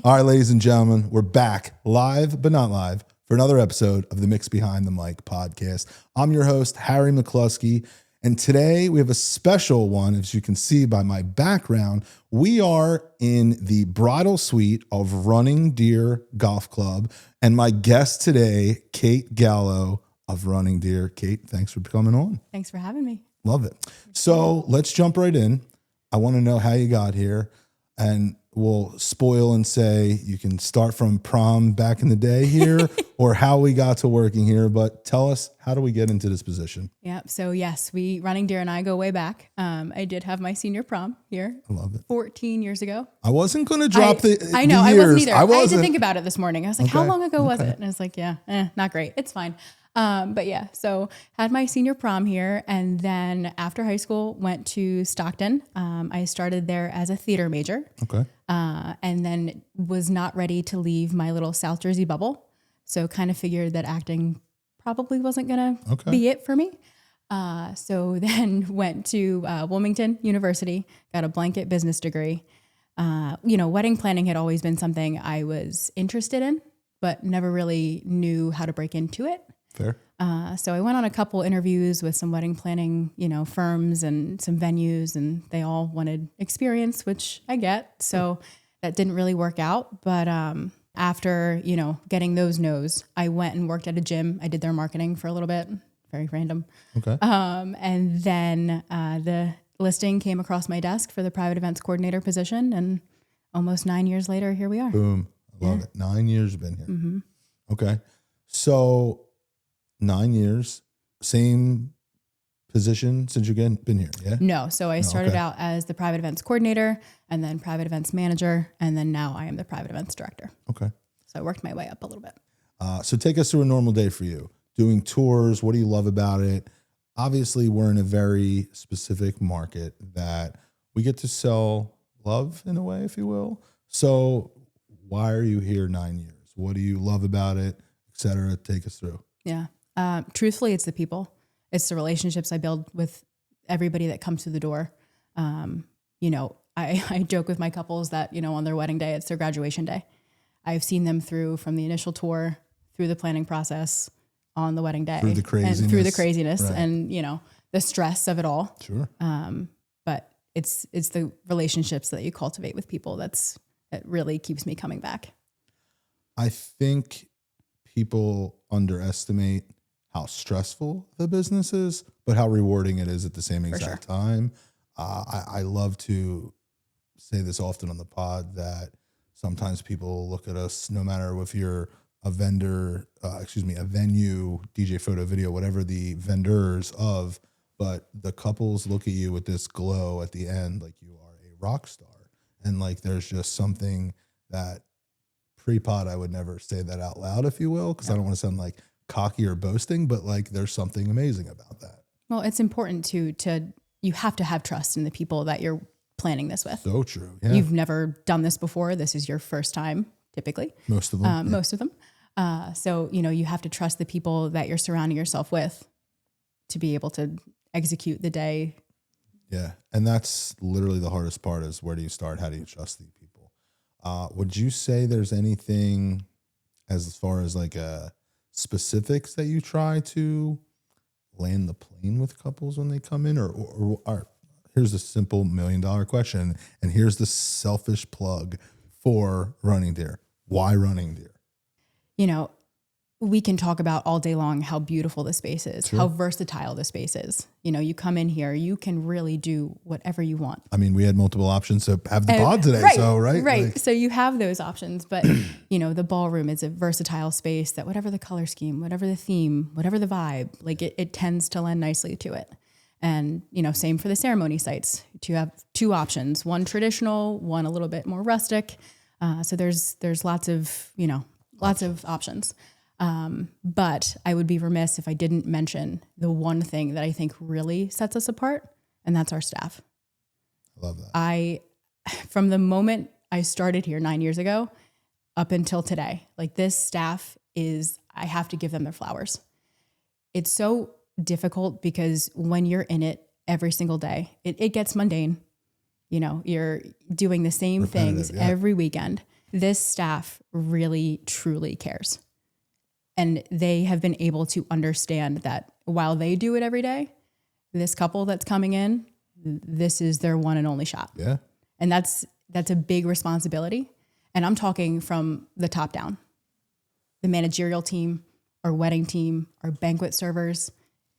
All right, ladies and gentlemen, we're back live, but not live, for another episode of the Mix Behind the Mic podcast. I'm your host, Harry McCluskey, and today we have a special one. As you can see by my background, we are in the bridal suite of Running Deer Golf Club, and my guest today, Kate Gallo of Running Deer. Kate, thanks for coming on. Thanks for having me. Love it. So let's jump right in. I want to know how you got here, and we'll spoil and say you can start from prom back in the day here or how we got to working here, but tell us, how do we get into this position? Yeah. So yes, Running Deer and I go way back. I did have my senior prom here. I love it. 14 years ago. I wasn't going to drop the I know, the I years. wasn't either. I had to wasn't. think about it this morning. I was like, how long ago was it? And I was like, not great. It's fine. But yeah, so had my senior prom here, and then after high school went to Stockton. I started there as a theater major. Okay. And then was not ready to leave my little South Jersey bubble. So kind of figured that acting probably wasn't going to be it for me. So then went to Wilmington University, got a blanket business degree. Wedding planning had always been something I was interested in, but never really knew how to break into it. Fair. So I went on a couple interviews with some wedding planning, firms and some venues, and they all wanted experience, which I get. So that didn't really work out. But after, getting those no's, I went and worked at a gym. I did their marketing for a little bit. Very random. Okay. And then the listing came across my desk for the private events coordinator position. And almost 9 years later, here we are. Boom. I love it. 9 years you've been here. Mm-hmm. Okay. So 9 years, same position since you've been here, yeah? No. So I started out as the private events coordinator and then private events manager. And then now I am the private events director. Okay. So I worked my way up a little bit. So take us through a normal day for you. Doing tours, what do you love about it? Obviously, we're in a very specific market that we get to sell love in a way, if you will. So why are you here 9 years? What do you love about it, et cetera? Take us through. Yeah. Truthfully, it's the people. It's the relationships I build with everybody that comes through the door. I joke with my couples that, on their wedding day, it's their graduation day. I've seen them from the initial tour, through the planning process, on the wedding day, through the craziness, right. And, the stress of it all. Sure. But it's the relationships that you cultivate with people that really keeps me coming back. I think people underestimate how stressful the business is, but how rewarding it is at the same exact time. I love to say this often on the pod that sometimes people look at us, no matter if you're a vendor, a venue, DJ, photo, video, whatever the vendors of, but the couples look at you with this glow at the end, like you are a rock star. And like, there's just something that pre-pod, I would never say that out loud, if you will, because I don't want to sound like cocky or boasting, but like there's something amazing about that. Well, it's important to you have to have trust in the people that you're planning this with. So true. Yeah. You've never done this before. This is your first time, typically. Most of them. Most of them. So, you have to trust the people that you're surrounding yourself with to be able to execute the day. Yeah. And that's literally the hardest part is, where do you start? How do you trust these people? Would you say there's anything as far as like specifics that you try to land the plane with couples when they come in, or here's a simple $1 million question, and here's the selfish plug for Running Deer. Why Running Deer? We can talk about all day long how beautiful the space is, Sure. how versatile the space is. You come in here, you can really do whatever you want. I mean, we had multiple options to have the pod today. Right, so, right. Like, so you have those options, but the ballroom is a versatile space that whatever the color scheme, whatever the theme, whatever the vibe, like it tends to lend nicely to it. And, same for the ceremony sites. You have two options, one traditional, one a little bit more rustic. So there's lots of options. But I would be remiss if I didn't mention the one thing that I think really sets us apart, and that's our staff. I love that. From the moment I started here 9 years ago up until today, like this staff I have to give them their flowers. It's so difficult because when you're in it every single day, it gets mundane. You're doing the same things every weekend. This staff really, truly cares. And they have been able to understand that while they do it every day, this couple that's coming in, this is their one and only shot. Yeah. And that's a big responsibility. And I'm talking from the top down. The managerial team, our wedding team, our banquet servers,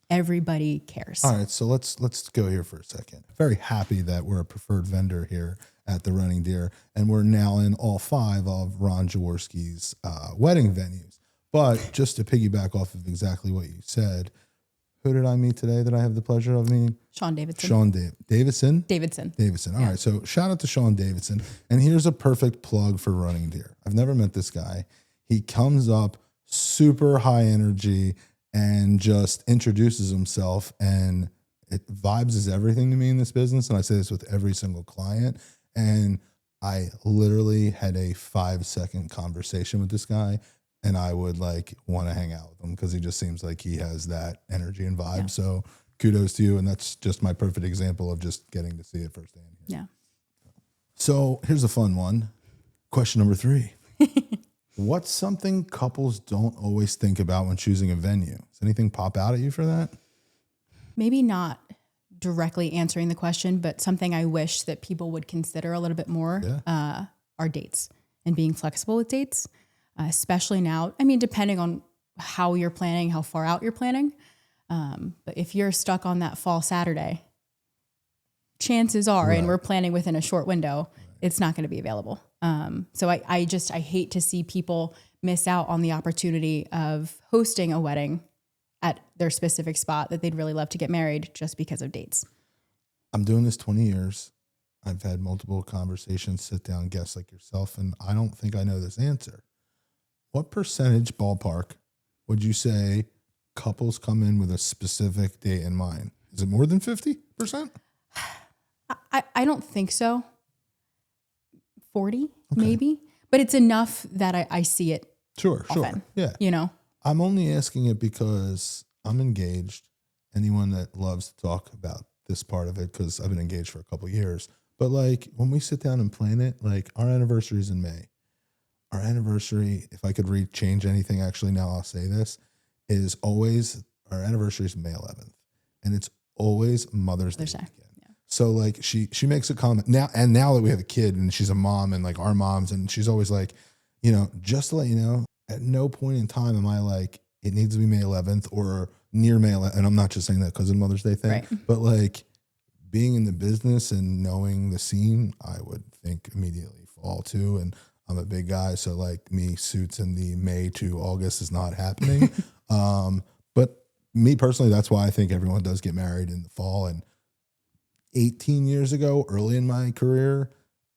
everybody cares. All right, so let's go here for a second. Very happy that we're a preferred vendor here at the Running Deer, and we're now in all 5 of Ron Jaworski's wedding venues. But just to piggyback off of exactly what you said, who did I meet today that I have the pleasure of meeting? Sean Davidson. Davidson? Davidson. All right, so shout out to Sean Davidson. And here's a perfect plug for Running Deer. I've never met this guy. He comes up super high energy and just introduces himself, and vibes is everything to me in this business. And I say this with every single client. And I literally had a 5-second conversation with this guy, and I would want to hang out with him because he just seems like he has that energy and vibe. Yeah. So kudos to you. And that's just my perfect example of just getting to see it firsthand here. Yeah. So here's a fun one. Question number 3. What's something couples don't always think about when choosing a venue? Does anything pop out at you for that? Maybe not directly answering the question, but something I wish that people would consider a little bit more are dates and being flexible with dates, especially now. I mean, depending on how you're planning, how far out you're planning. But if you're stuck on that fall Saturday, chances are, and we're planning within a short window, it's not going to be available. So I hate to see people miss out on the opportunity of hosting a wedding at their specific spot that they'd really love to get married just because of dates. I'm doing this 20 years. I've had multiple conversations, sit down guests like yourself, and I don't think I know this answer. What percentage ballpark would you say couples come in with a specific date in mind? Is it more than 50%? I don't think so. 40, maybe, but it's enough that I see it. Sure. Yeah. You know, I'm only asking it because I'm engaged. Anyone that loves to talk about this part of it, because I've been engaged for a couple of years. But when we sit down and plan it, our anniversary is in May. Our anniversary, if I could change anything, actually now I'll say this, is always, our anniversary is May 11th. And it's always Mother's Day weekend. So she makes a comment now that we have a kid and she's a mom and our moms, and she's always just to let you know, at no point in time am I it needs to be May 11th or near May 11th. And I'm not just saying that because of Mother's Day thing, but being in the business and knowing the scene, I would think immediately fall to, and I'm a big guy. So me, suits in the May to August is not happening. But me personally, that's why I think everyone does get married in the fall. And 18 years ago, early in my career,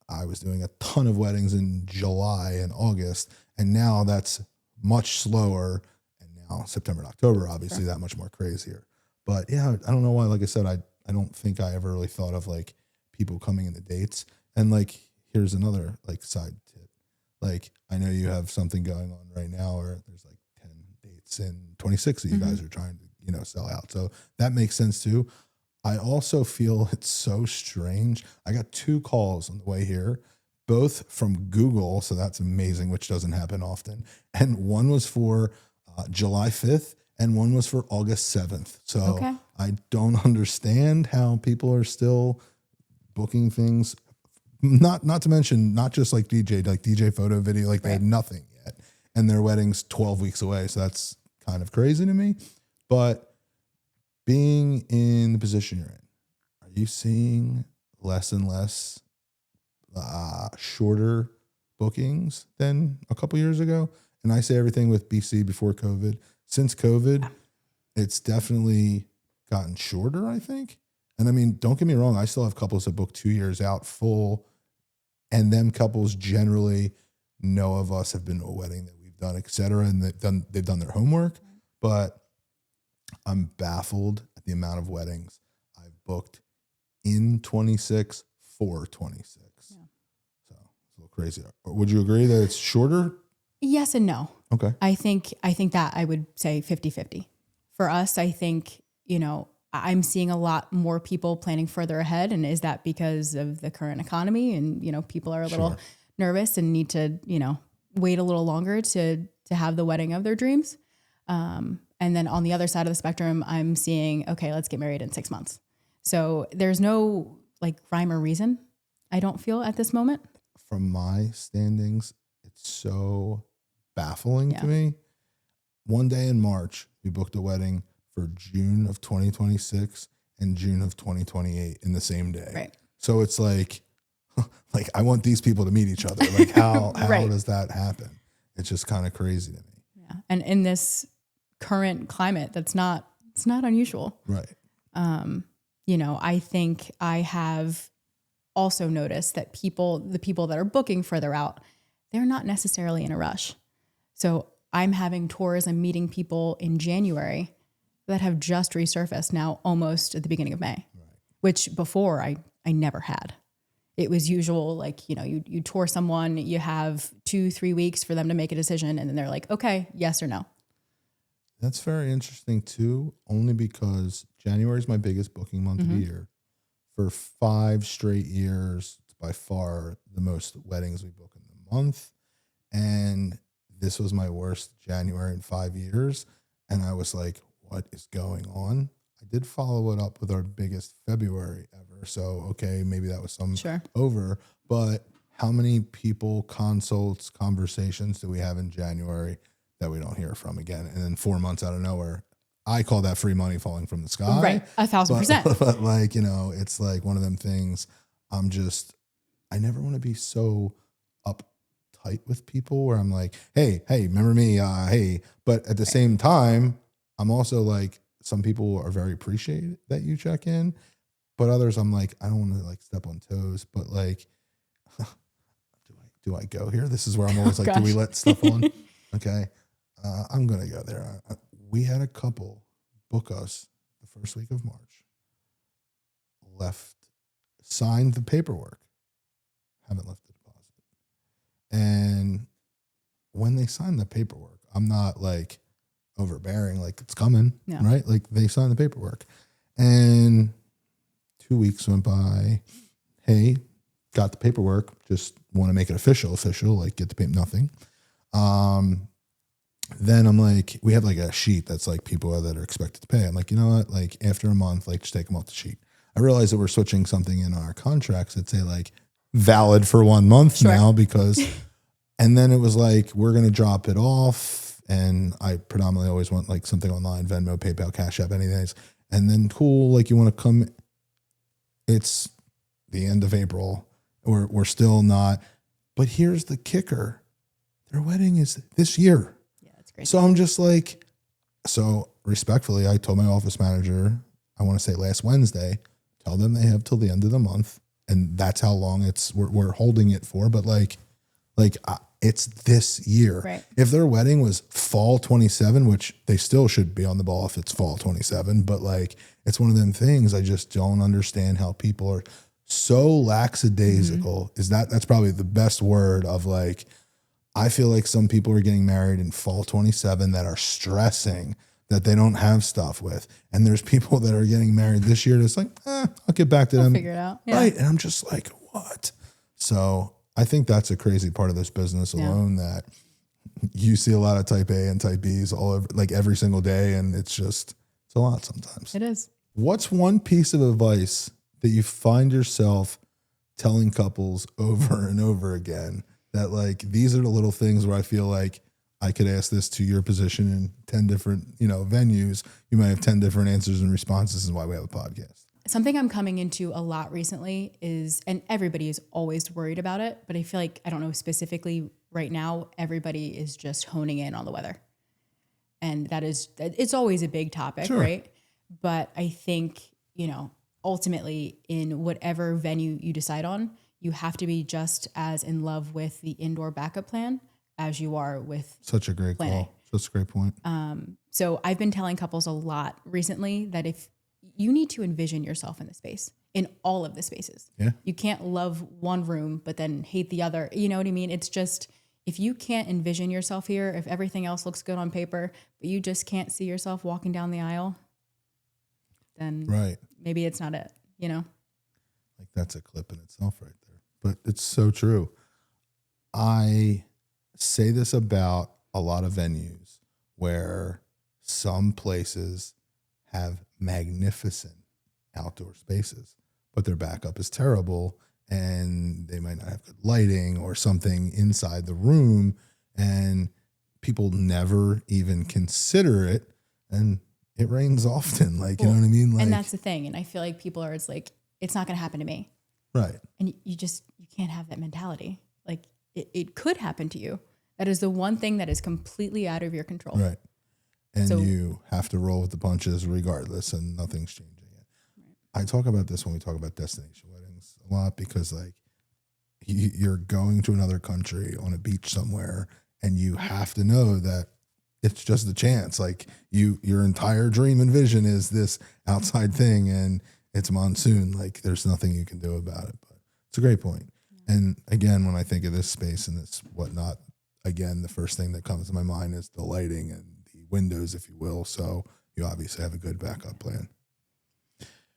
I was doing a ton of weddings in July and August, and now that's much slower. And now September and October, obviously that much more crazier. But yeah, I don't know why, like I said, I don't think I ever really thought of people coming in the dates. And here's another side tip. I know you have something going on right now, or there's 10 dates in 26 that you guys are trying to, sell out. So that makes sense too. I also feel it's so strange. I got 2 calls on the way here, both from Google. So that's amazing, which doesn't happen often. And one was for July 5th and one was for August 7th. So I don't understand how people are still booking things. Not to mention, not just DJ photo video, they had nothing yet. And their wedding's 12 weeks away. So that's kind of crazy to me. But being in the position you're in, are you seeing less and less shorter bookings than a couple years ago? And I say everything with BC before COVID. Since COVID, it's definitely gotten shorter, I think. And I mean, don't get me wrong, I still have couples that book 2 years out full, and them couples generally know of us, have been to a wedding that we've done, et cetera, and they've done their homework. But I'm baffled at the amount of weddings I've booked in 26 for 26. Yeah. So it's a little crazy. Would you agree that it's shorter? Yes and no. Okay. I think that I would say 50-50. For us, I think, I'm seeing a lot more people planning further ahead. And is that because of the current economy and, people are a little nervous and need to, wait a little longer to have the wedding of their dreams. And then on the other side of the spectrum, I'm seeing, okay, let's get married in 6 months. So there's no like rhyme or reason, I don't feel at this moment. From my standings, it's so baffling to me. One day in March, we booked a wedding for June of 2026 and June of 2028 in the same day. Right. So it's like I want these people to meet each other. Like how does that happen? It's just kind of crazy to me. Yeah. And in this current climate, it's not unusual. Right. I think I have also noticed that the people that are booking further out, they're not necessarily in a rush. So I'm having tours and meeting people in January that have just resurfaced now almost at the beginning of May, which before I never had. It was usual, like, you tour someone, you have 2-3 weeks for them to make a decision. And then they're like, okay, yes or no. That's very interesting too, only because January is my biggest booking month of the year. For 5 straight years, it's by far the most weddings we book in the month. And this was my worst January in 5 years. And I was like, what is going on? I did follow it up with our biggest February ever. So, okay, maybe that was some over. But how many people, consults, conversations do we have in January that we don't hear from again? And then 4 months out of nowhere, I call that free money falling from the sky. Right. 1,000%. But like, it's like one of them things. I never want to be so uptight with people where I'm like, hey, remember me? Hey, but at the same time, I'm also like, some people are very appreciative that you check in, but others I'm like, I don't want to like step on toes, but like, do I go here? This is where I'm always like, do we let stuff on? Okay. I'm going to go there. We had a couple book us the first week of March, signed the paperwork, haven't left the deposit. And when they signed the paperwork, I'm not like overbearing, like it's coming, right? Like they signed the paperwork. And 2 weeks went by. Hey, got the paperwork. Just want to make it official, like get the payment, nothing. Then I'm like, we have like a sheet that's like people that are expected to pay. I'm like, you know what? Like after a month, like just take them off the sheet. I realize that we're switching something in our contracts that say like valid for 1 month now because, and then it was like, we're going to drop it off. And I predominantly always want like something online, Venmo, PayPal, Cash App, anything. And then cool, like you want to come, it's the end of April. We're still not, but here's the kicker. Their wedding is this year. Yeah, that's great. So I'm just like, so respectfully, I told my office manager, I want to say last Wednesday, tell them they have till the end of the month. And that's how long we're holding it for. But it's this year. Right. If their wedding was fall 27, which they still should be on the ball if it's fall 27, but like, it's one of them things. I just don't understand how people are so lackadaisical. That's probably the best word of like, I feel like some people are getting married in fall 27 that are stressing that they don't have stuff with. And there's people that are getting married this year that's like, I'll get back to them. Figure it out. Yeah. Right. And I'm just like, what? So I think that's a crazy part of this business alone that you see a lot of type A and type Bs all over, like every single day. And it's a lot sometimes. It is. What's one piece of advice that you find yourself telling couples over and over again that like, these are the little things where I feel like I could ask this to your position in 10 different, venues. You might have 10 different answers and responses. This is why we have a podcast. Something I'm coming into a lot recently is, and everybody is always worried about it, but I feel like, I don't know specifically right now, everybody is just honing in on the weather. And it's always a big topic, right? But I think, ultimately in whatever venue you decide on, you have to be just as in love with the indoor backup plan as you are with such a great planning. call. Such a great point. So I've been telling couples a lot recently that if you need to envision yourself in the space, in all of the spaces. Yeah. You can't love one room, but then hate the other. You know what I mean? It's just, if you can't envision yourself here, if everything else looks good on paper, but you just can't see yourself walking down the aisle, then maybe it's not it, Like that's a clip in itself right there. But it's so true. I say this about a lot of venues where some places have magnificent outdoor spaces, but their backup is terrible and they might not have good lighting or something inside the room, and people never even consider it, and it rains often. Like, you know what I mean? Like, and that's the thing. And I feel like people are, it's like, it's not going to happen to me. right. And you can't have that mentality. Like it could happen to you. That is the one thing that is completely out of your control. Right. And So- you have to roll with the punches regardless, and nothing's changing it. Right. I talk about this when we talk about destination weddings a lot, because like you're going to another country on a beach somewhere, and you have to know that it's just a chance. Like your entire dream and vision is this outside thing, and it's monsoon. Like there's nothing you can do about it. But it's a great point. Yeah. And again, when I think of this space and this whatnot, again, the first thing that comes to my mind is the lighting and the windows, if you will. So you obviously have a good backup plan.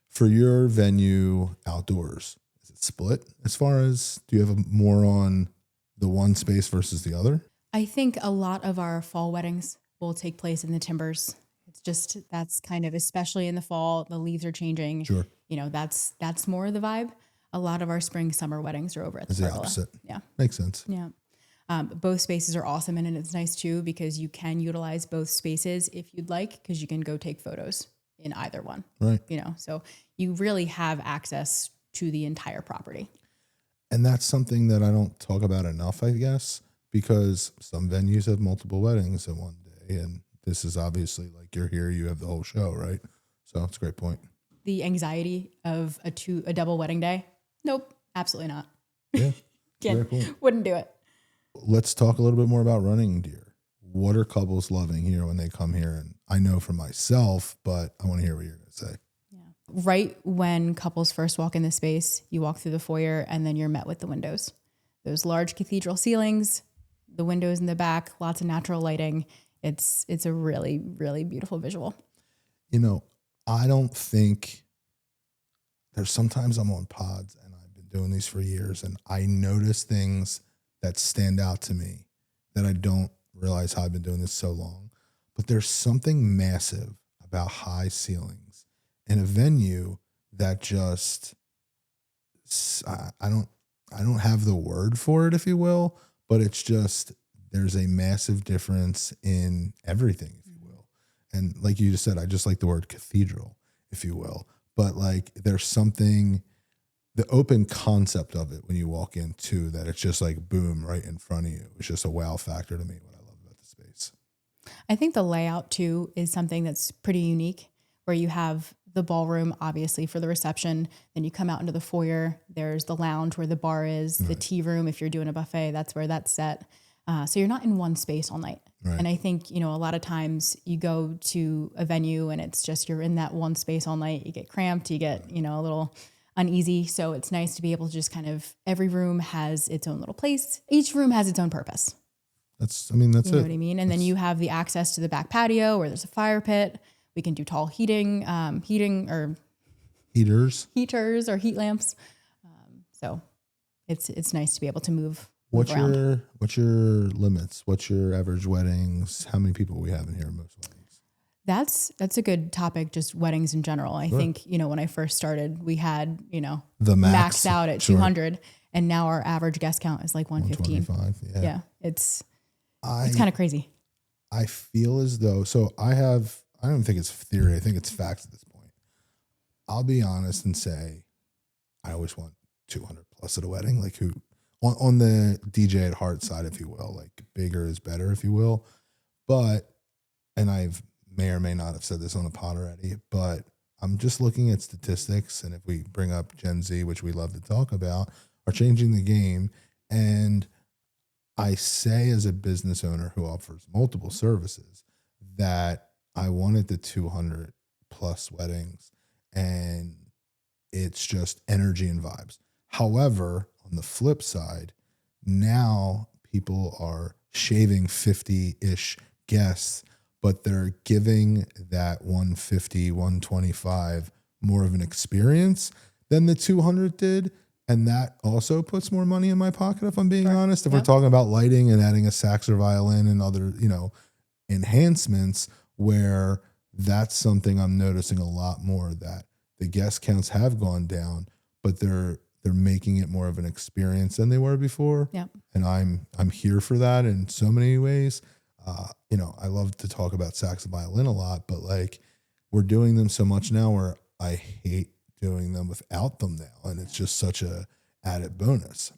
For your venue outdoors, is it split as far as, do you have more on the one space versus the other? I think a lot of our fall weddings will take place in the timbers. It's just, that's kind of, especially in the fall, the leaves are changing. Sure. You know, that's more the vibe. A lot of our spring, summer weddings are over at the It's the pergola. opposite. Yeah. Makes sense. Yeah. Both spaces are awesome. And it's nice too, because you can utilize both spaces if you'd like, because you can go take photos in either one. Right. You know, so you really have access to the entire property. And that's something that I don't talk about enough, I guess, because some venues have multiple weddings in one day. And this is obviously like, you're here, you have the whole show, right? So it's a great point. The anxiety of a double wedding day. Nope. Absolutely not. Yeah. Wouldn't do it. Let's talk a little bit more about running deer. What are couples loving here when they come here? And I know for myself, but I want to hear what you're going to say. Yeah. Right when couples first walk in the space, you walk through the foyer and then you're met with the windows. Those large cathedral ceilings, the windows in the back, lots of natural lighting. It's a really, really beautiful visual. You know, I don't think sometimes I'm on pods, and I've been doing these for years, and I notice things that stand out to me that I don't realize how I've been doing this so long. But there's something massive about high ceilings in a venue that just, I don't have the word for it, if you will, but it's just, there's a massive difference in everything, if you will. And like you just said, I just like the word cathedral, if you will. But like, there's something, the open concept of it when you walk in too, that it's just like boom right in front of you. It's just a wow factor to me, what I love about the space. I think the layout too is something that's pretty unique, where you have the ballroom, obviously, for the reception. Then you come out into the foyer. There's the lounge where the bar is, the tea room. If you're doing a buffet, that's where that's set. So you're not in one space all night. Right. And I think, you know, a lot of times you go to a venue and it's just, you're in that one space all night. You get cramped, you get, you know, a little uneasy. So it's nice to be able to just kind of, every room has its own little place. Each room has its own purpose. That's you know it. What I mean? And then you have the access to the back patio where there's a fire pit. We can do tall heaters or heat lamps. So it's nice to be able to move. What's your limits? What's your average weddings? How many people we have in here? Most weddings. That's a good topic. Just weddings in general. I think, you know, when I first started, we had, you know, the maxed out at 200, and now our average guest count is like 115. 125. Yeah. It's kind of crazy. I feel as though, I don't think it's theory. I think it's facts at this point. I'll be honest and say, I always want 200 plus at a wedding. Like on the DJ at heart side, if you will, like bigger is better, if you will. But, and I've may or may not have said this on the pod already, but I'm just looking at statistics. And if we bring up Gen Z, which we love to talk about, are changing the game. And I say, as a business owner who offers multiple services, that I wanted the 200 plus weddings, and it's just energy and vibes. However, on the flip side, now people are shaving 50-ish guests, but they're giving that 150, 125 more of an experience than the 200 did. And that also puts more money in my pocket, if I'm being honest. If Yep. we're talking about lighting and adding a sax or violin and other, enhancements, where that's something I'm noticing a lot more, that the guest counts have gone down, but they're making it more of an experience than they were before. Yep. And I'm here for that in so many ways. I love to talk about sax and violin a lot, but like we're doing them so much now where I hate doing them without them now. And it's just such a added bonus.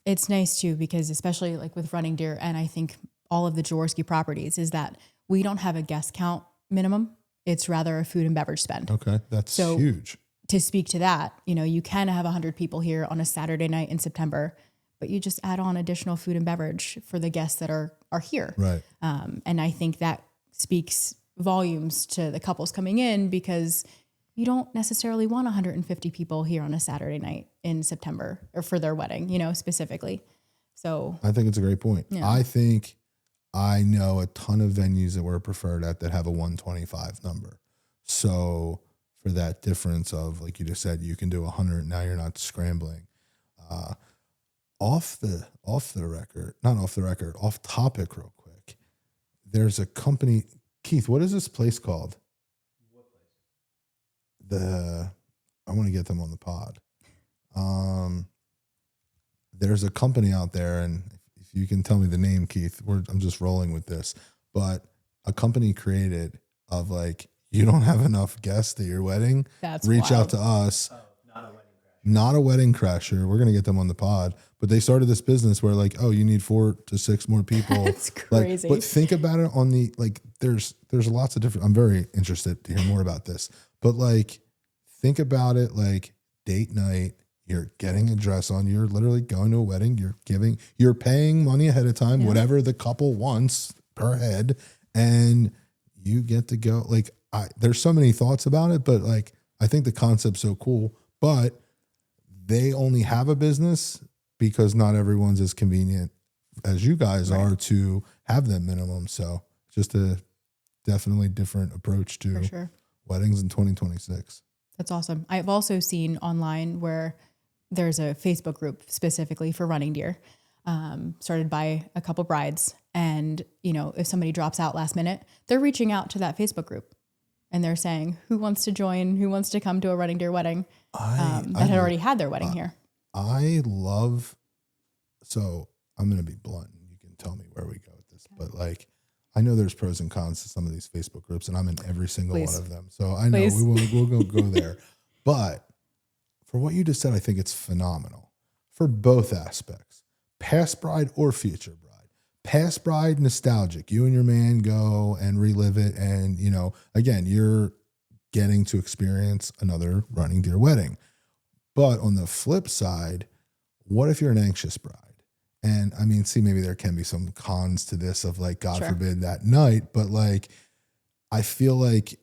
It's nice too, because especially like with Running Deer, and I think all of the Jaworski properties, is that we don't have a guest count minimum. It's rather a food and beverage spend. Okay. That's huge. To speak to that, you can have 100 people here on a Saturday night in September, but you just add on additional food and beverage for the guests that are here. Right. And I think that speaks volumes to the couples coming in, because you don't necessarily want 150 people here on a Saturday night in September or for their wedding, specifically. So I think it's a great point. Yeah. I think I know a ton of venues that we're preferred at that have a 125 number. So for that difference of, like you just said, you can do 100, now you're not scrambling. Off topic real quick. There's a company, Keith, what is this place called? I want to get them on the pod. There's a company out there, and if you can tell me the name, Keith, I'm just rolling with this, but a company created of like, you don't have enough guests at your wedding. That's reach wild. out to us. Not a wedding crasher. We're going to get them on the pod, but they started this business where like, oh, you need 4 to 6 more people. It's crazy. But think about it on the, like, there's lots of different, I'm very interested to hear more about this, but like, think about it like date night, you're getting a dress on, you're literally going to a wedding, you're paying money ahead of time, whatever the couple wants per head, and you get to go. Like, there's so many thoughts about it, but like, I think the concept's so cool, but they only have a business because not everyone's as convenient as you guys are to have them minimum. So just a definitely different approach to weddings in 2026. That's awesome. I've also seen online where there's a Facebook group specifically for Running Deer, started by a couple brides. And, if somebody drops out last minute, they're reaching out to that Facebook group and they're saying, who wants to join? Who wants to come to a Running Deer wedding that had already had their wedding here? So I'm going to be blunt. You can tell me where we go with this, but like, I know there's pros and cons to some of these Facebook groups, and I'm in every single one of them. So I know we'll go there. But for what you just said, I think it's phenomenal for both aspects, past bride or future bride. Past bride, nostalgic. You and your man go and relive it. And, again, you're getting to experience another Running Deer wedding. But on the flip side, what if you're an anxious bride? And I mean, maybe there can be some cons to this of like, God forbid that night, but like, I feel like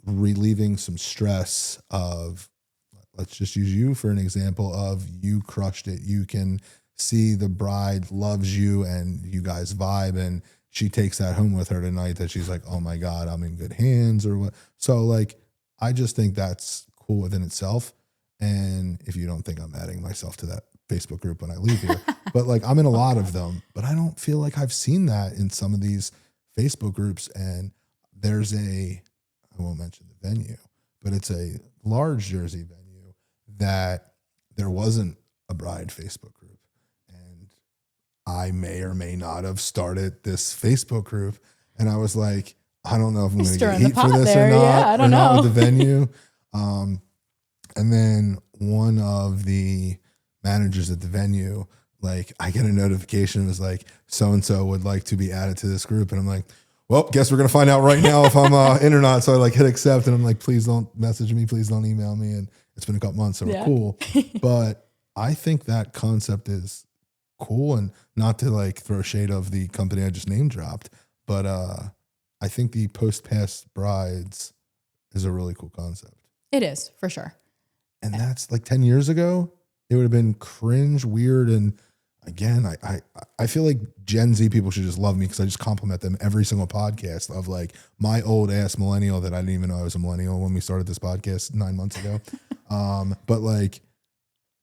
relieving some stress of, let's just use you for an example of, you crushed it. You can see the bride loves you and you guys vibe, and she takes that home with her tonight that she's like, oh my God, I'm in good hands or what. So like, I just think that's cool within itself. And if you don't think I'm adding myself to that Facebook group when I leave here, but like, I'm in a lot of them, but I don't feel like I've seen that in some of these Facebook groups. And there's I won't mention the venue, but it's a large Jersey venue that there wasn't a bride Facebook group. And I may or may not have started this Facebook group. And I was like, I don't know if I'm going to get heat for this or not. Yeah, I don't know. Not with the venue. And then one of the managers at the venue, like, I get a notification. It was like, so-and-so would like to be added to this group. And I'm like, well, guess we're going to find out right now if I'm in or not. So I like hit accept, and I'm like, please don't message me. Please don't email me. And it's been a couple months, so we're cool. But I think that concept is cool, and not to like throw shade of the company I just name dropped, but I think the post-past brides is a really cool concept. It is, for sure. And that's like 10 years ago. It would have been cringe, weird. And again, I feel like Gen Z people should just love me because I just compliment them every single podcast of like my old ass millennial that I didn't even know I was a millennial when we started this podcast 9 months ago. But like,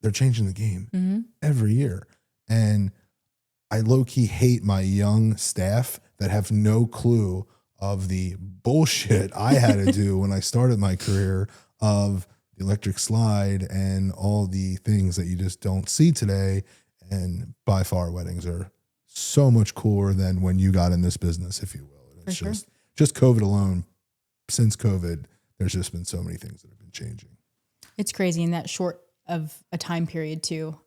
they're changing the game every year. And I low-key hate my young staff that have no clue of the bullshit I had to do when I started my career of the electric slide and all the things that you just don't see today. And by far, weddings are so much cooler than when you got in this business, if you will. And it's just COVID alone. Since COVID, there's just been so many things that have been changing. It's crazy in that short of a time period too.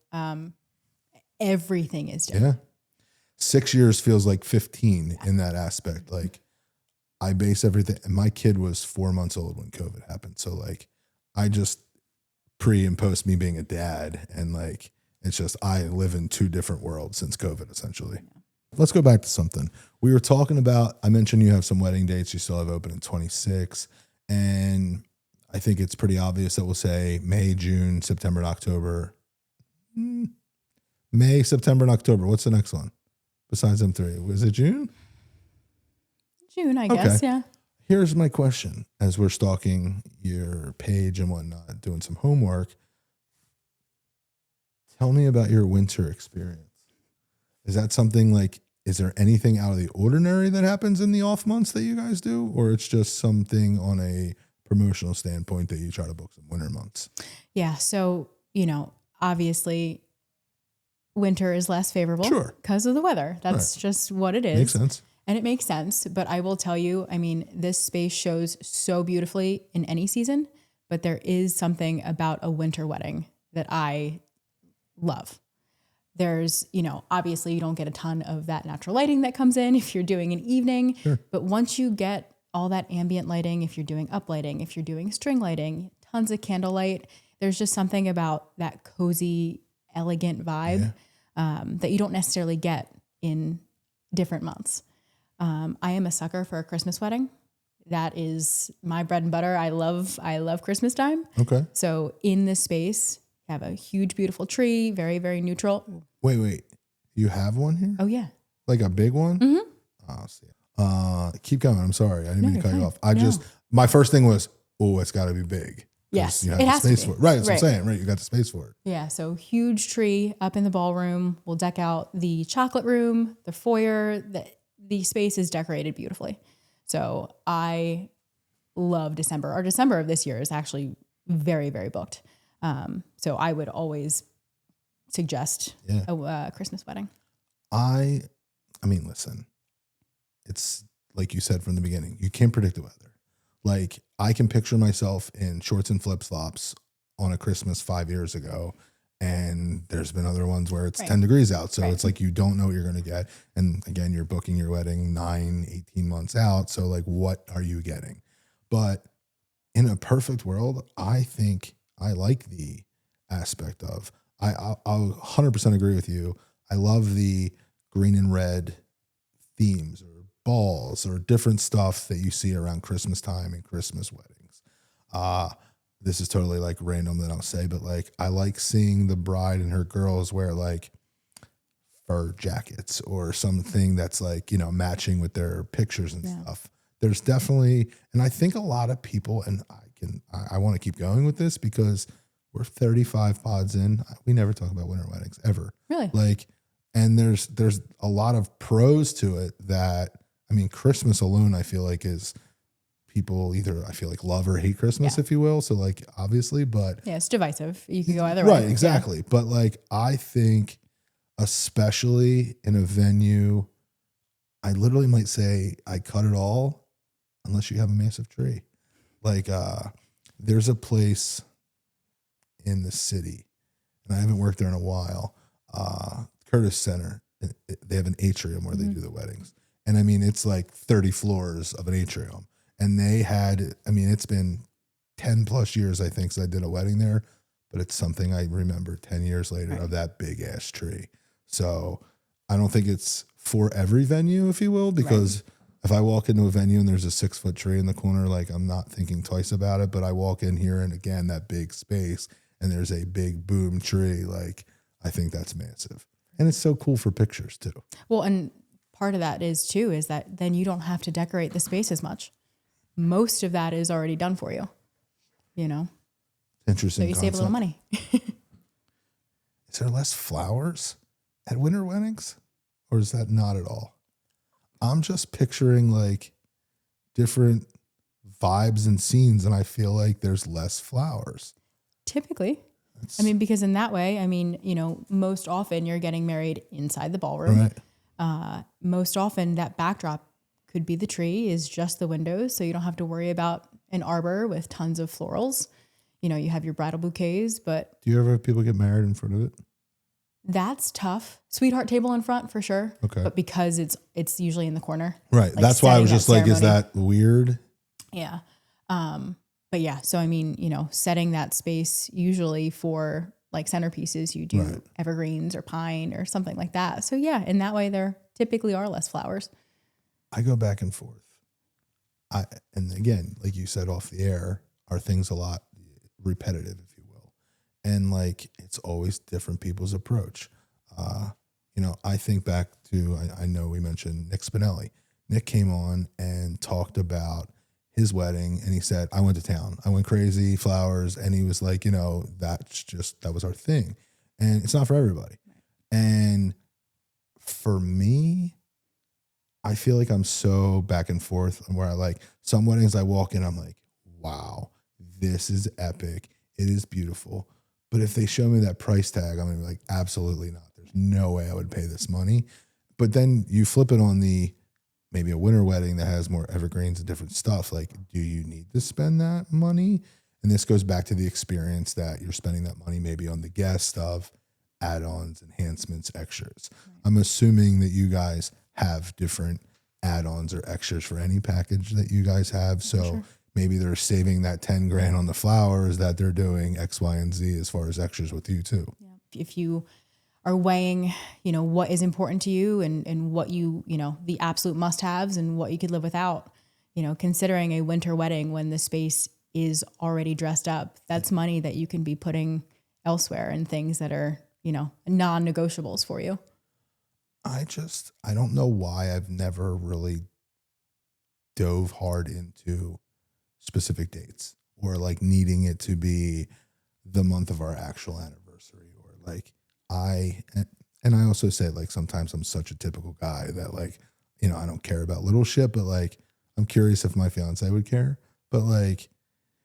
Everything is different. Yeah. 6 years feels like 15 in that aspect. Like I base everything, and my kid was 4 months old when COVID happened. So like I just pre and post me being a dad, and like, it's just, I live in two different worlds since COVID essentially. Let's go back to something we were talking about. I mentioned you have some wedding dates you still have open in 26, and I think it's pretty obvious that we'll say May, June, September, and October. May, September, and October. What's the next one besides them three? Was it June? June, I guess, yeah. Here's my question. As we're stalking your page and whatnot, doing some homework, tell me about your winter experience. Is that something like, is there anything out of the ordinary that happens in the off months that you guys do? Or it's just something on a promotional standpoint that you try to book some winter months? Yeah. So, obviously winter is less favorable because of the weather. That's just what it is. Makes sense. And it makes sense. But I will tell you, I mean, this space shows so beautifully in any season, but there is something about a winter wedding that I love. There's, obviously you don't get a ton of that natural lighting that comes in if you're doing an evening, but once you get all that ambient lighting, if you're doing uplighting, if you're doing string lighting, tons of candlelight, there's just something about that cozy, elegant vibe that you don't necessarily get in different months. I am a sucker for a Christmas wedding. That is my bread and butter. I love Christmas time. Okay. So in this space, you have a huge, beautiful tree, very, very neutral. Wait. You have one here? Oh yeah. Like a big one? Mm-hmm. Oh, see. Keep going. I'm sorry. I didn't mean to cut you off. My first thing was, it's got to be big. Yes, you have the space for it. Right, that's what I'm saying. Right, you got the space for it. Yeah, so huge tree up in the ballroom. We'll deck out the chocolate room, the foyer. The space is decorated beautifully. So I love December. Our December of this year is actually very, very booked. So I would always suggest a Christmas wedding. I mean, listen, it's like you said from the beginning, you can't predict the weather. Like I can picture myself in shorts and flip-flops on a Christmas 5 years ago. And there's been other ones where it's 10 degrees out. So it's like, you don't know what you're going to get. And again, you're booking your wedding 18 months out. So like, what are you getting? But in a perfect world, I think I like the aspect of, I'll 100% agree with you. I love the green and red themes or balls or different stuff that you see around Christmas time and Christmas weddings. This is totally like random that I'll say, but like, I like seeing the bride and her girls wear like fur jackets or something that's like, matching with their pictures and stuff. There's definitely, and I think a lot of people, and I want to keep going with this because we're 35 pods in. We never talk about winter weddings ever. Really? Like, and there's a lot of pros to it that, Christmas alone, I feel like is people either, I feel like, love or hate Christmas, if you will. So like, obviously, but yeah, it's divisive. You can go either way. Right. Exactly. Yeah. But like, I think especially in a venue, I literally might say I cut it all unless you have a massive tree. Like, there's a place in the city, and I haven't worked there in a while. Curtis Center. They have an atrium where they do the weddings. And it's like 30 floors of an atrium. And they had, it's been 10 plus years, I think, since I did a wedding there, but it's something I remember 10 years later of that big ass tree. So I don't think it's for every venue, if you will, because if I walk into a venue and there's a 6-foot tree in the corner, like I'm not thinking twice about it, but I walk in here and again, that big space and there's a big boom tree. Like I think that's massive. And it's so cool for pictures too. Well, and part of that is that then you don't have to decorate the space as much. Most of that is already done for you, Interesting. So you save a little money. is there less flowers at winter weddings, or is that not at all? I'm just picturing like different vibes and scenes, and I feel like there's less flowers. Typically. I mean, because in that way, I mean, you know, most often you're getting married inside the ballroom. Right. Most often that backdrop could be the tree, is just the windows. So you don't have to worry about an arbor with tons of florals. You know, you have your bridal bouquets, but. Do you ever have people get married in front of it? That's tough. Sweetheart table in front for sure. Okay. But because it's usually in the corner. Right. Like that's why I was just like, is that weird? Yeah. But yeah, so I mean, you know, setting that space usually for like centerpieces, you do evergreens or pine or something like that. So yeah, in that way there typically are less flowers. I go back and forth. And again, like you said off the air, are things a lot repetitive, if you will. And like, it's always different people's approach. You know, I think back to, I know we mentioned Nick Spinelli. Nick came on and talked about his wedding, and he said, I went to town. I went crazy, flowers. And he was like, you know, that was our thing. And it's not for everybody. And for me, I feel like I'm so back and forth, where I like some weddings I walk in, I'm like, wow, this is epic. It is beautiful. But if they show me that price tag, I'm going to be like, absolutely not. There's no way I would pay this money. But then you flip it on maybe a winter wedding that has more evergreens and different stuff. Like, do you need to spend that money? And this goes back to the experience that you're spending that money maybe on the guest of add-ons, enhancements, extras. Right. I'm assuming that you guys have different add-ons or extras for any package that you guys have. So sure. Maybe they're saving that 10 grand on the flowers, that they're doing X, Y, and Z as far as extras with you too. Yeah. If you are weighing, you know, what is important to you and what you know, the absolute must-haves and what you could live without, you know, considering a winter wedding when the space is already dressed up, that's money that you can be putting elsewhere and things that are, you know, non-negotiables for you. I don't know why I've never really dove hard into specific dates or like needing it to be the month of our actual anniversary, or like I also say, like, sometimes I'm such a typical guy that, like, you know, I don't care about little shit, but like, I'm curious if my fiance would care. But like,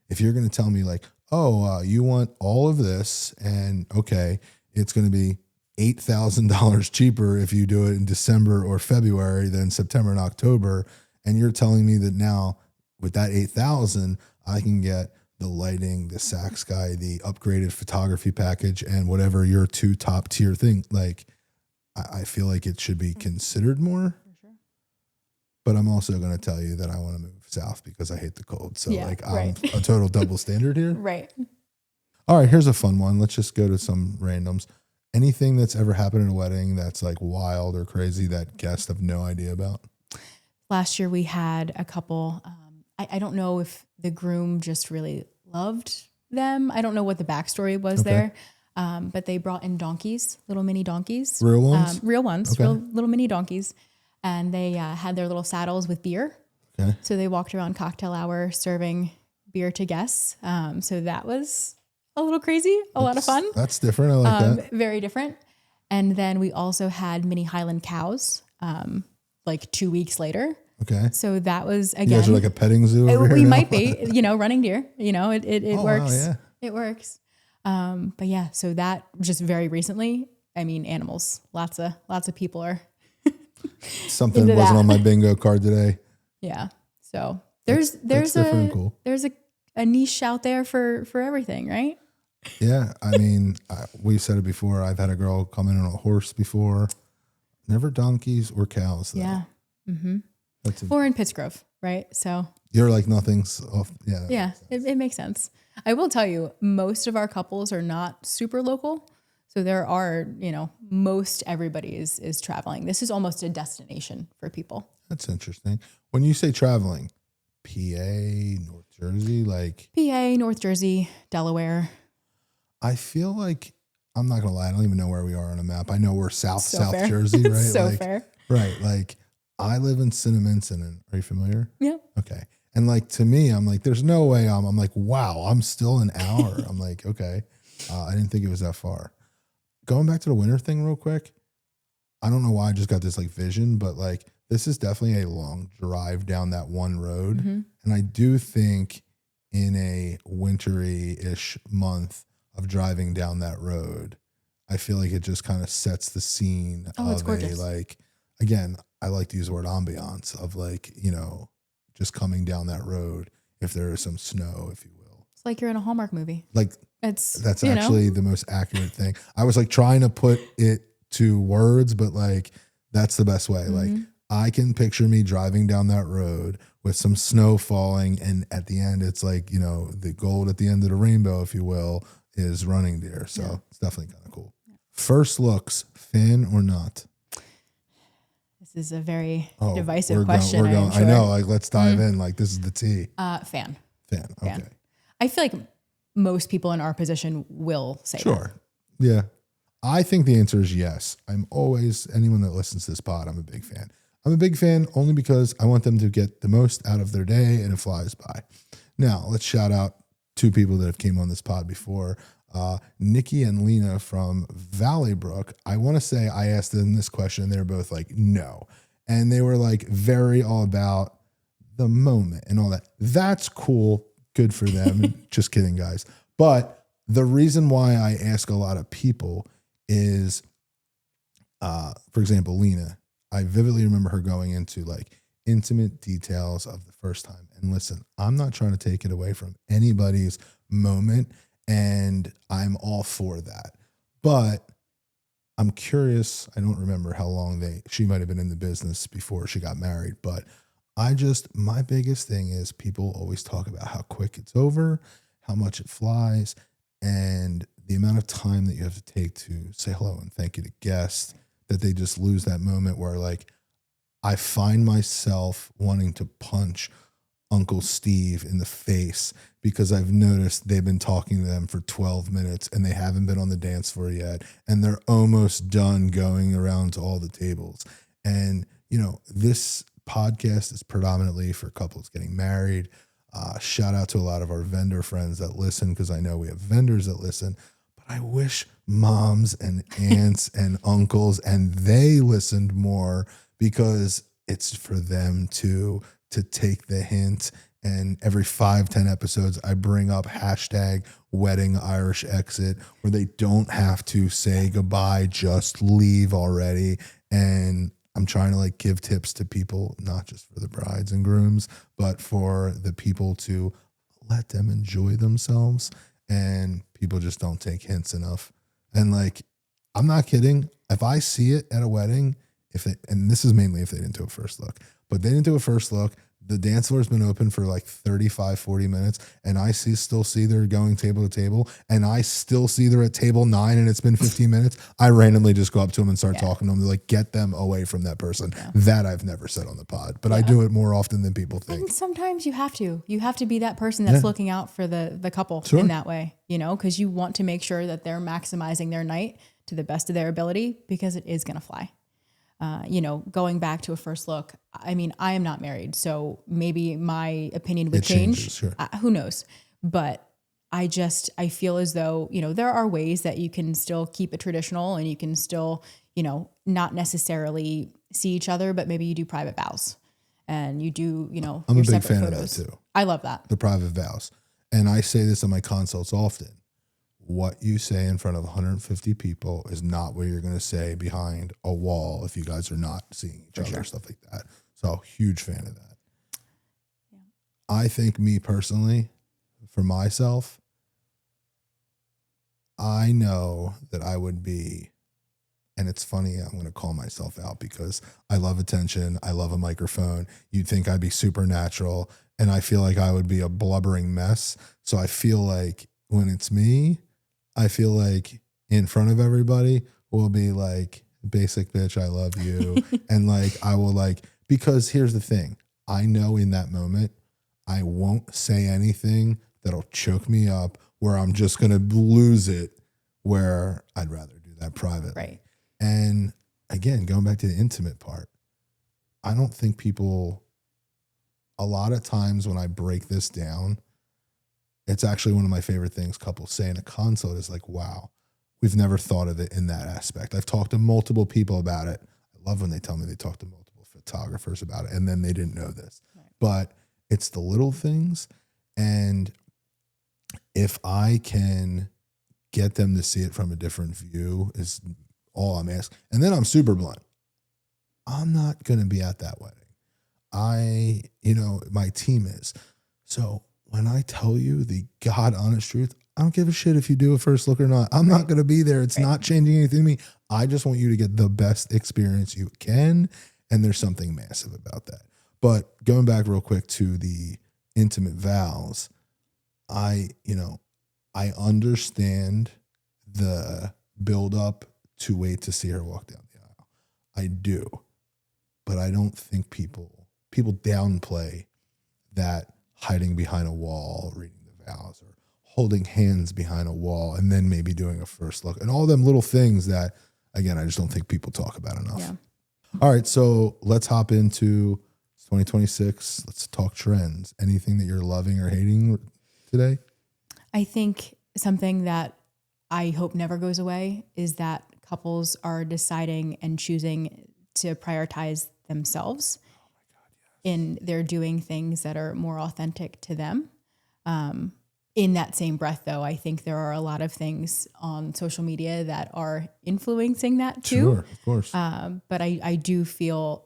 if you're going to tell me like, oh, you want all of this, and okay, it's going to be $8,000 cheaper if you do it in December or February than September and October. And you're telling me that now with that $8,000, I can get the lighting, the sax guy, the upgraded photography package, and whatever your two top tier thing. Like, I feel like it should be considered more. For sure. But I'm also going to tell you that I want to move south because I hate the cold. So yeah, like, I'm a total double standard here. Right. All right, here's a fun one. Let's just go to some randoms. Anything that's ever happened at a wedding that's like wild or crazy that guests have no idea about? Last year we had a couple. I don't know if the groom just really loved them. I don't know what the backstory was there, but they brought in donkeys, little mini donkeys. Real ones? Real ones, real little mini donkeys. And they had their little saddles with beer. Okay. So they walked around cocktail hour serving beer to guests. So that was a little crazy, a lot of fun. That's different. I like that. Very different. And then we also had mini Highland cows, like 2 weeks later. Okay. So that was, again, you guys are like a petting zoo over we here might be, you know, running deer, you know, it works. Wow, yeah. It works. But yeah, so that just very recently, I mean, animals, lots of people are something that wasn't on my bingo card today. Yeah. So there's a niche out there for everything, right? Yeah. I mean, we've said it before. I've had a girl come in on a horse before. Never donkeys or cows, though. Yeah. Mm-hmm. Or in Pittsgrove, right? So you're like, nothing's off. Yeah. Yeah. It makes sense. I will tell you, most of our couples are not super local. So there are, you know, most everybody is traveling. This is almost a destination for people. That's interesting. When you say traveling, PA, North Jersey, like PA, North Jersey, Delaware. I feel like, I'm not going to lie, I don't even know where we are on a map. I know we're South fair. Jersey, right? So like, fair. Right. Like, I live in Cinnaminson. Are you familiar? Yeah. Okay. And like, to me, I'm like, there's no way I'm like, wow, I'm still an hour. I'm like, okay. I didn't think it was that far. going back to the winter thing real quick, I don't know why I just got this like vision, but like this is definitely a long drive down that one road. Mm-hmm. And I do think in a wintry-ish month of driving down that road, I feel like it just kind of sets the scene it's of gorgeous. a, like, again, I like to use the word ambiance of like, you know, just coming down that road if there is some snow, if you will. It's like you're in a Hallmark movie. Like that's actually the most accurate thing. I was like trying to put it to words, but like that's the best way. Mm-hmm. Like I can picture me driving down that road with some snow falling, and at the end it's like, you know, the gold at the end of the rainbow, if you will, is running deer. So it's definitely kind of cool. First looks, fan or not? This is a very divisive question. We're going. I know. Like, let's dive in. Like, this is the tea. Fan. Fan. Okay. I feel like most people in our position will say sure. That. Yeah. I think the answer is yes. I'm always, anyone that listens to this pod, I'm a big fan. I'm a big fan only because I want them to get the most out of their day and it flies by. Now, let's shout out two people that have came on this pod before. Nikki and Lena from Valley Brook. I want to say I asked them this question and they were both like, no. And they were like very all about the moment and all that. That's cool. Good for them. Just kidding, guys. But the reason why I ask a lot of people is, for example, Lena, I vividly remember her going into like intimate details of the first time. And listen, I'm not trying to take it away from anybody's moment, and I'm all for that. But I'm curious. I don't remember how long she might have been in the business before she got married, but my biggest thing is people always talk about how quick it's over, how much it flies, and the amount of time that you have to take to say hello and thank you to guests, that they just lose that moment where like, I find myself wanting to punch Uncle Steve in the face because I've noticed they've been talking to them for 12 minutes and they haven't been on the dance floor yet. And they're almost done going around to all the tables. And, you know, this podcast is predominantly for couples getting married. Shout out to a lot of our vendor friends that listen, because I know we have vendors that listen. But I wish moms and aunts and uncles and they listened more, because it's for them to take the hint. And every 5-10 episodes, I bring up hashtag wedding Irish exit, where they don't have to say goodbye, just leave already. And I'm trying to like give tips to people, not just for the brides and grooms, but for the people to let them enjoy themselves. And people just don't take hints enough. And like, I'm not kidding. If I see it at a wedding, and this is mainly if they didn't do a first look, but they didn't do a first look, the dance floor has been open for like 35, 40 minutes, and I still see they're going table to table, and I still see they're at table 9 and it's been 15 minutes. I randomly just go up to them and start talking to them. They're like, get them away from that person. Yeah. That I've never said on the pod, but I do it more often than people think. And sometimes you have to be that person that's looking out for the couple in that way, you know, because you want to make sure that they're maximizing their night to the best of their ability, because it is going to fly. You know, going back to a first look, I mean, I am not married, so maybe my opinion would change. Changes, sure. Who knows? But I feel as though, you know, there are ways that you can still keep it traditional and you can still, you know, not necessarily see each other, but maybe you do private vows and you do, you know, I'm your a big separate fan photos. of that too. I love that. The private vows. And I say this in my consults often. What you say in front of 150 people is not what you're going to say behind a wall if you guys are not seeing each other, stuff like that. So huge fan of that. Yeah. I think, me personally, for myself, I know that I would be, and it's funny, I'm going to call myself out because I love attention. I love a microphone. You'd think I'd be supernatural, and I feel like I would be a blubbering mess. So I feel like when it's me, I feel like in front of everybody will be like, basic bitch, I love you. And like, I will like, because here's the thing. I know in that moment, I won't say anything that'll choke me up, where I'm just going to lose it, where I'd rather do that privately. Right. And again, going back to the intimate part, I don't think people, a lot of times when I break this down, it's actually one of my favorite things couples say in a consult is like, wow, we've never thought of it in that aspect. I've talked to multiple people about it. I love when they tell me they talked to multiple photographers about it and then they didn't know this. Right. But it's the little things. And if I can get them to see it from a different view is all I'm asking. And then I'm super blunt. I'm not going to be at that wedding. My team is. So when I tell you the God honest truth, I don't give a shit if you do a first look or not. I'm not going to be there. It's not changing anything to me. I just want you to get the best experience you can. And there's something massive about that. But going back real quick to the intimate vows, I understand the build up to wait to see her walk down the aisle. I do. But I don't think people downplay that hiding behind a wall, reading the vows, or holding hands behind a wall, and then maybe doing a first look, and all them little things that, again, I just don't think people talk about enough. Yeah. All right, so let's hop into 2026. Let's talk trends. Anything that you're loving or hating today? I think something that I hope never goes away is that couples are deciding and choosing to prioritize themselves. In they're doing things that are more authentic to them. In that same breath, though, I think there are a lot of things on social media that are influencing that too. Sure, of course. But I do feel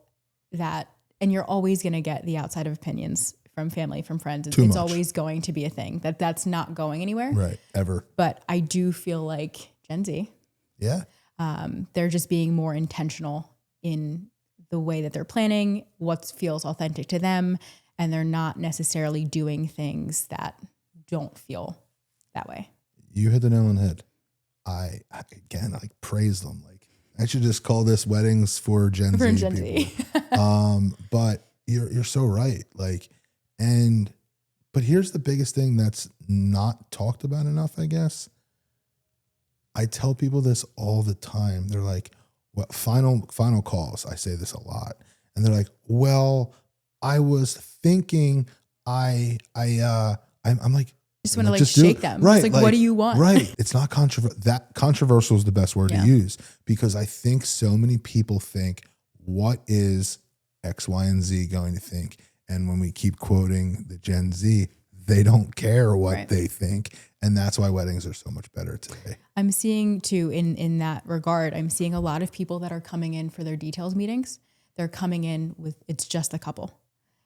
that, and you're always going to get the outside of opinions from family, from friends. It's always going to be a thing that's not going anywhere. Right, ever. But I do feel like Gen Z. Yeah. They're just being more intentional in the way that they're planning, what feels authentic to them, and they're not necessarily doing things that don't feel that way. You hit the nail on the head. I praise them. Like, I should just call this weddings for Gen Z. Gen Z. But you're so right. Like, but here's the biggest thing that's not talked about enough, I guess. I tell people this all the time. They're like, what final calls? I say this a lot. And they're like, well, I was thinking I'm like, just want to shake them. Right. It's like, what do you want? Right. It's not controversial. That controversial is the best word to use, because I think so many people think, what is X, Y, and Z going to think? And when we keep quoting the Gen Z, they don't care what they think. And that's why weddings are so much better today. I'm seeing too, in that regard, I'm seeing a lot of people that are coming in for their details meetings. They're coming in with, it's just the couple.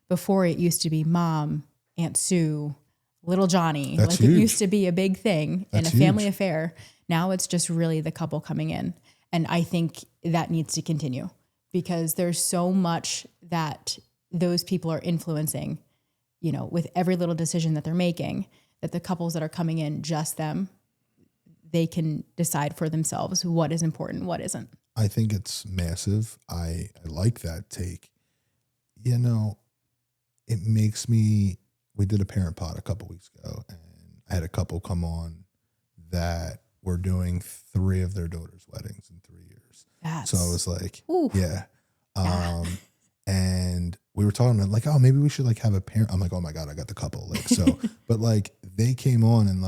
Before it used to be mom, Aunt Sue, little Johnny. That's huge. It used to be a big thing and a family affair. Now it's just really the couple coming in. And I think that needs to continue, because there's so much that those people are influencing, with every little decision that they're making, that the couples that are coming in, just them, they can decide for themselves what is important, what isn't. I think it's massive. I like that take. It makes me, we did a parent pod a couple weeks ago, and I had a couple come on that were doing 3 of their daughters' weddings in 3 years. So I was like, yeah. And we were talking about like, oh, maybe we should have a parent. I'm like, oh my God, I got the couple. But they came on and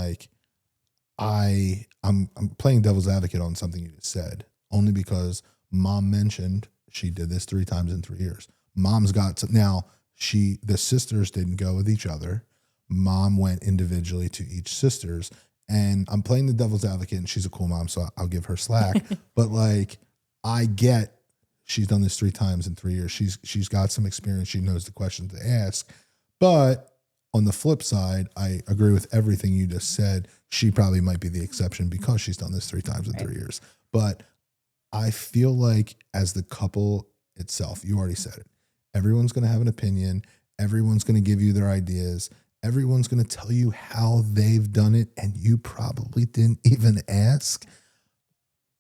I'm playing devil's advocate on something you just said, only because mom mentioned she did this 3 times in 3 years. Mom's got to, now the sisters didn't go with each other. Mom went individually to each sisters, and I'm playing the devil's advocate, and she's a cool mom, so I'll give her slack. But I get, she's done this 3 times in 3 years. She's got some experience. She knows the questions to ask. But on the flip side, I agree with everything you just said. She probably might be the exception because she's done this 3 times in 3 years. But I feel like as the couple itself, you already said it, everyone's going to have an opinion. Everyone's going to give you their ideas. Everyone's going to tell you how they've done it, and you probably didn't even ask.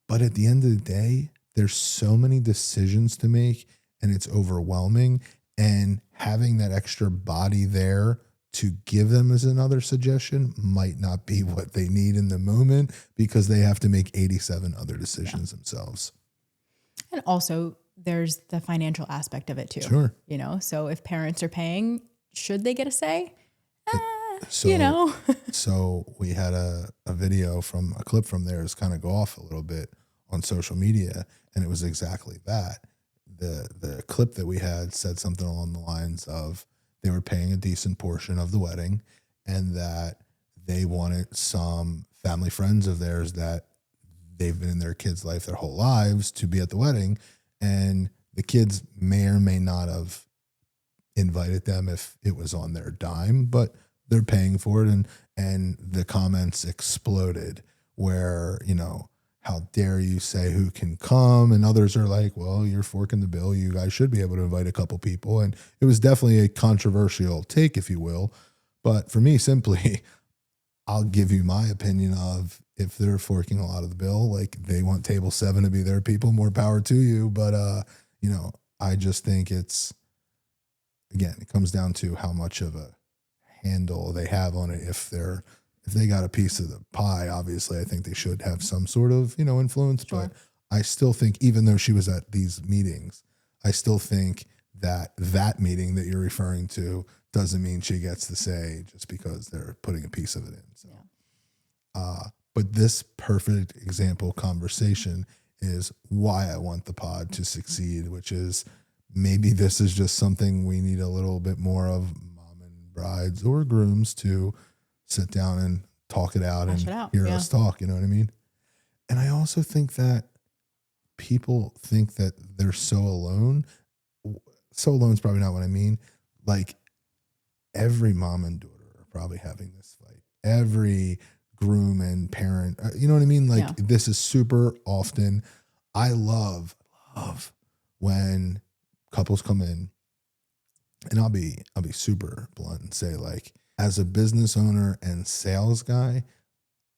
But at the end of the day, there's so many decisions to make, and it's overwhelming. And having that extra body there to give them as another suggestion might not be what they need in the moment, because they have to make 87 other decisions themselves. And also there's the financial aspect of it too. Sure. So if parents are paying, should they get a say? So, so we had a video from a clip from theirs kind of go off a little bit on social media, and it was exactly that. The clip that we had said something along the lines of they were paying a decent portion of the wedding, and that they wanted some family friends of theirs that they've been in their kids' life their whole lives to be at the wedding, and the kids may or may not have invited them if it was on their dime, but they're paying for it. And the comments exploded where, how dare you say who can come? And others are like, well, you're forking the bill. You guys should be able to invite a couple people. And it was definitely a controversial take, if you will. But for me, simply, I'll give you my opinion of if they're forking a lot of the bill, like they want table 7 to be their people, more power to you. But, I just think it comes down to how much of a handle they have on it. If they got a piece of the pie, obviously, I think they should have some sort of, influence. Sure. But I still think, even though she was at these meetings, I still think that meeting that you're referring to doesn't mean she gets to say just because they're putting a piece of it in. So, but this perfect example conversation is why I want the pod to succeed, which is maybe this is just something we need a little bit more of, mom and brides or grooms to sit down and talk it out and hear us talk. You know what I mean? And I also think that people think that they're so alone. So alone is probably not what I mean. Like every mom and daughter are probably having this fight. Every groom and parent, you know what I mean? Like this is super often. I love when couples come in, and I'll be super blunt and say, like, as a business owner and sales guy,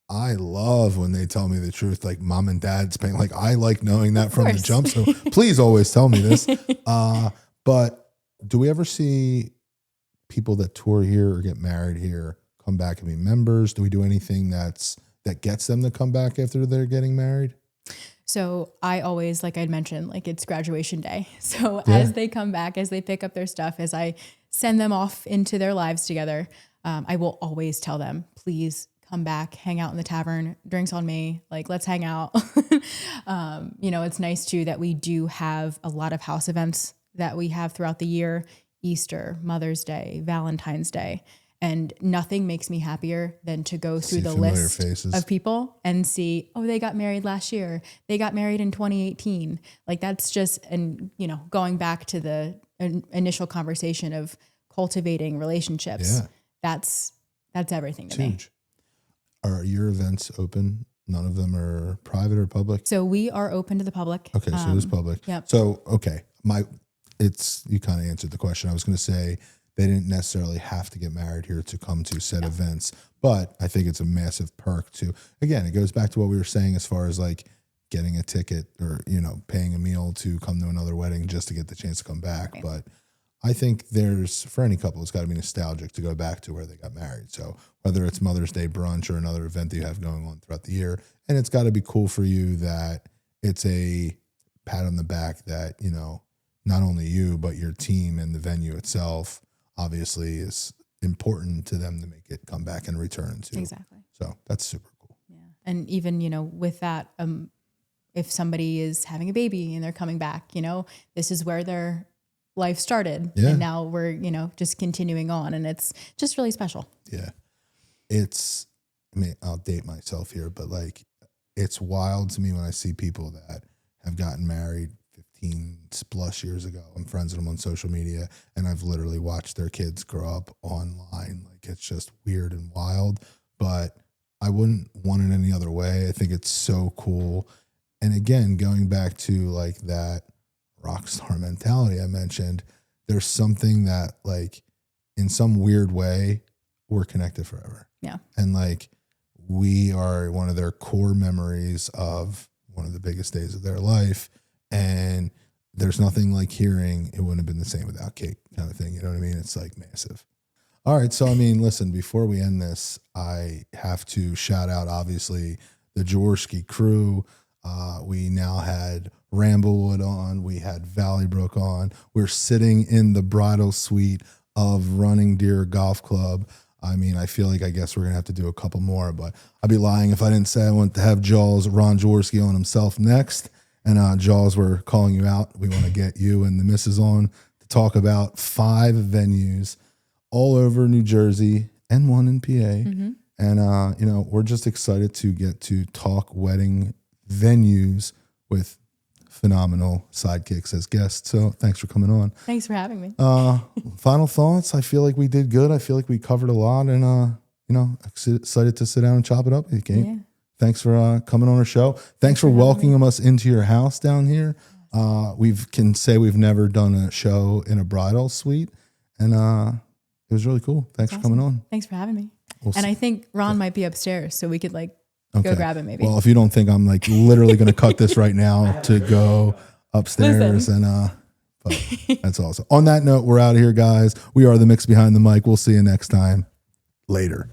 I love when they tell me the truth, like mom and dad's paying. Like I like knowing that from the jump. So please always tell me this. But do we ever see people that tour here or get married here come back and be members? Do we do anything that gets them to come back after they're getting married? So I always, like I'd mentioned, like it's graduation day. So as they come back, as they pick up their stuff, as I send them off into their lives together, I will always tell them, please come back, hang out in the tavern, drinks on me, like let's hang out. It's nice too that we do have a lot of house events that we have throughout the year: Easter, Mother's Day, Valentine's Day. And nothing makes me happier than to go through the list of people and see, oh, they got married last year. They got married in 2018. Like that's just, and going back to the initial conversation of cultivating relationships, that's everything to me. Huge. Are your events open? None of them are private or public? So we are open to the public. Okay, so it is public. Yep. So, okay, you kind of answered the question. I was going to say, they didn't necessarily have to get married here to come to said events, but I think it's a massive perk to, again, it goes back to what we were saying as far as like getting a ticket or, paying a meal to come to another wedding just to get the chance to come back. Right. But I think for any couple, it's got to be nostalgic to go back to where they got married. So whether it's Mother's Day brunch or another event that you have going on throughout the year, and it's got to be cool for you that it's a pat on the back that, not only you, but your team and the venue itself obviously is important to them to make it come back and return to. Exactly. So that's super cool. Yeah. And even, with that, if somebody is having a baby and they're coming back, this is where their life started. Yeah. And now we're, just continuing on, and it's just really special. Yeah. I'll date myself here, but like, it's wild to me when I see people that have gotten married 15 plus years ago. I'm friends with them on social media, and I've literally watched their kids grow up online. Like it's just weird and wild, but I wouldn't want it any other way. I think it's so cool. And again, going back to like that rock star mentality I mentioned, there's something that like in some weird way we're connected forever. Yeah. And like we are one of their core memories of one of the biggest days of their life. And there's nothing like hearing it wouldn't have been the same without Kate kind of thing. You know what I mean? It's like massive. All right. So, listen, before we end this, I have to shout out, obviously, the Jaworski crew. We now had Ramblewood on. We had Valley Brook on. We're sitting in the bridal suite of Running Deer Golf Club. I mean, I feel like I guess we're gonna have to do a couple more, but I'd be lying if I didn't say I want to have Jaws, Ron Jaworski on himself next. And Jaws, we're calling you out. We want to get you and the missus on to talk about 5 venues all over New Jersey and one in PA. Mm-hmm. And, you know, we're just excited to get to talk wedding venues with phenomenal sidekicks as guests. So thanks for coming on. Thanks for having me. Final thoughts. I feel like we did good. I feel like we covered a lot, and, you know, excited to sit down and chop it up with you, Kate. Yeah. Thanks for coming on our show. Thanks for welcoming us into your house down here. We can say we've never done a show in a bridal suite, and it was really cool. Thanks for coming on. Thanks for having me. We'll and see. I think Ron might be upstairs, so we could go grab him maybe. Well, if you don't think I'm like literally going to cut this right now to go upstairs, and but that's awesome. On that note, we're out of here, guys. We are the Mix Behind the Mic. We'll see you next time. Later.